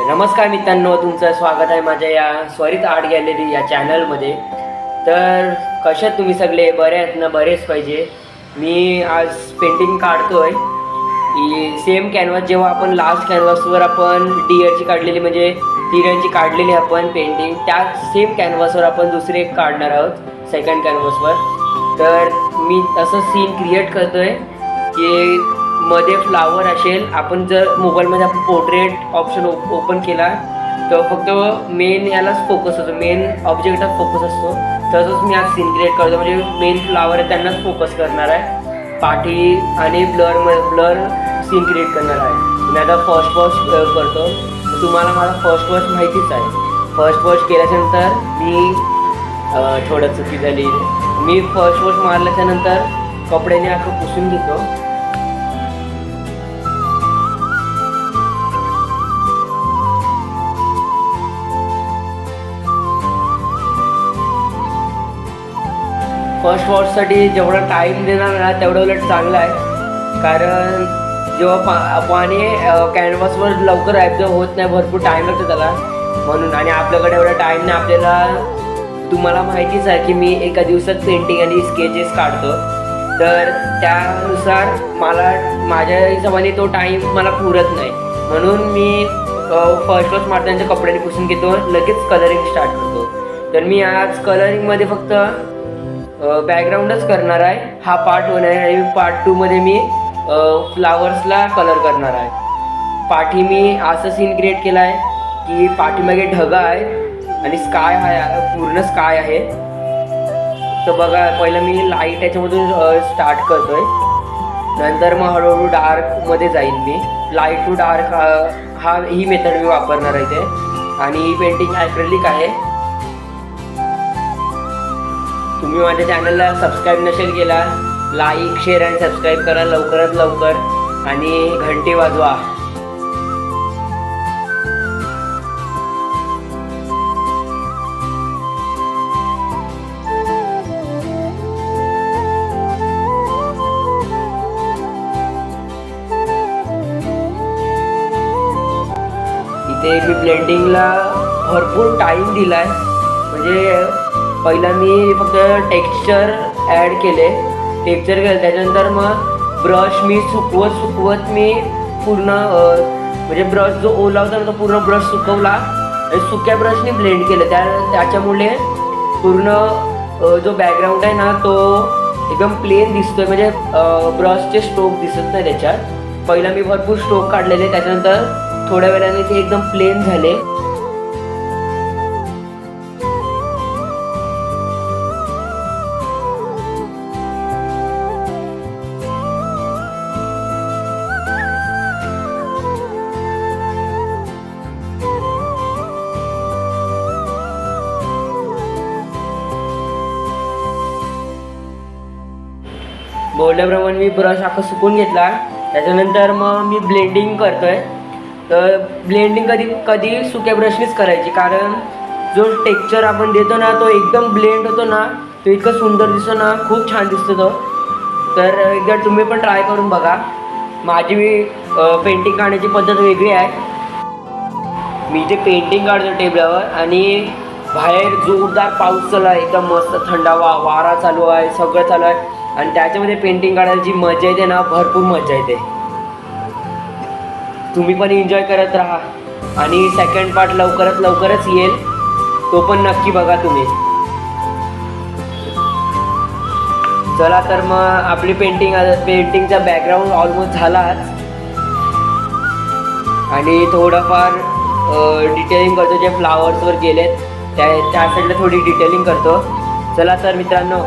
नमस्कार मित्रांनो, तुमचं स्वागत आहे माझ्या या स्वरित आर्ट गॅलरी या चॅनलमध्ये. तर कशात तुम्ही सगळे बरे आहेत ना? बरेच पाहिजे. मी आज पेंटिंग काढतोय की सेम कॅनव्हास जेव्हा आपण लास्ट कॅनव्हासवर आपण डिअरची काढलेली म्हणजे हिरणची काढलेली आपण पेंटिंग, त्या सेम कॅनव्हासवर आपण दुसरे एक काढणार आहोत सेकंड कॅनव्हासवर. तर मी असं सीन क्रिएट करतोय की मध्ये फ्लावर असेल. आपण जर मोबाईलमध्ये आपण पोर्ट्रेट ऑप्शन ओपन केला तर फक्त मेन यालाच फोकस होतो, मेन ऑब्जेक्टच फोकस असतो. तसंच मी आज सीन क्रिएट करतो, म्हणजे मेन फ्लावर आहे त्यांनाच फोकस करणार आहे. पाठी आणि ब्लर सीन क्रिएट करणार आहे. मी आता फर्स्ट वॉश करतो. तुम्हाला मला फर्स्ट वॉश माहितीच आहे. फर्स्ट वॉश केल्याच्यानंतर मी थोडं चुकी झाली. मी फर्स्ट वॉश मारल्याच्यानंतर कपड्याने अख्खं पुसून घेतो. फर्स्ट वॉशसाठी जेवढा टाईम देणार ना तेवढं उलट चांगलं आहे, कारण जेव्हा पाणी कॅनव्हासवर लवकर ॲब्झॉर्ब होत नाही, भरपूर टाईम लागतो त्याला म्हणून. आणि आपल्याकडे एवढा टाईम नाही आपल्याला. तुम्हाला माहितीच आहे की मी एका दिवसात पेंटिंग आणि स्केचेस काढतो, तर त्यानुसार मला माझ्या हिशोबाने तो टाईम मला पुरत नाही. म्हणून मी फर्स्ट वॉश मारताना कपड्याने पुसून घेतो, लगेच कलरिंग स्टार्ट करतो. तर मी आज कलरिंगमध्ये फक्त बॅकग्राऊंडच करणार आहे. हा पार्ट 1 आहे आणि पार्ट 2मध्ये मी फ्लावर्सला कलर करणार आहे. पाठी मी असं सीन क्रिएट केला आहे की पाठीमागे ढगा आहे आणि स्काय आहे, पूर्ण स्काय आहे. तर बघा, पहिलं मी लाईट याच्यामधून स्टार्ट करतोय, नंतर मग हळूहळू डार्कमध्ये जाईल. मी लाईट टू डार्क ही मेथड मी वापरणार आहे इथे. आणि ही पेंटिंग ॲक्रेलिक आहे. तुम्ही माझ्या चॅनलला सबस्क्राईब नसेल केला, लाईक शेअर आणि सबस्क्राईब करा लवकरात लवकर आणि घंटी वाजवा. इथे मी ब्लेंडिंगला भरपूर टाईम दिला आहे. म्हणजे पहिला मी फक्त टेक्स्चर ॲड केले, त्याच्यानंतर मग ब्रश मी सुकवत मी पूर्ण म्हणजे ब्रश जो ओला होता तो पूर्ण ब्रश सुकवला आणि सुक्या ब्रशने ब्लेंड केलं. त्याच्यामुळे पूर्ण जो बॅकग्राऊंड आहे ना तो एकदम प्लेन दिसतोय, म्हणजे ब्रशचे स्ट्रोक दिसत नाही त्याच्यात. पहिला मी भरपूर स्ट्रोक काढलेले, त्याच्यानंतर थोड्या वेळाने ते एकदम प्लेन झाले. बोलल्याप्रमाणे मी ब्रश अख्खा सुकून घेतला. त्याच्यानंतर मग मी ब्लेंडिंग करतोय. तर ब्लेंडिंग कधी सुक्या ब्रशनीच करायची, कारण जो टेक्स्चर आपण देतो ना तो एकदम ब्लेंड होतो ना, तो इतकं सुंदर दिसतो ना, खूप छान दिसतो तो. तर एकदा तुम्ही पण ट्राय करून बघा. माझी पेंटिंग काढण्याची पद्धत वेगळी आहे. मी जे पेंटिंग काढतो टेबलावर आणि बाहेर जोरदार पाऊस चालू आहे, एकदम मस्त थंडावा वारा चालू आहे, सगळं चालू आहे आणि त्याच्यामध्ये पेंटिंग काढायला जी मजा येते ना, भरपूर मजा येते. तुम्ही पण एन्जॉय करत राहा आणि सेकंड पार्ट लवकरच येईल, तो पण नक्की बघा तुम्ही. चला तर मग आपली पेंटिंगचा बॅकग्राऊंड ऑलमोस्ट झालाच आणि थोडंफार डिटेलिंग करतो. जे फ्लावर्सवर गेलेत त्या साईडला थोडी डिटेलिंग करतो. चला तर मित्रांनो,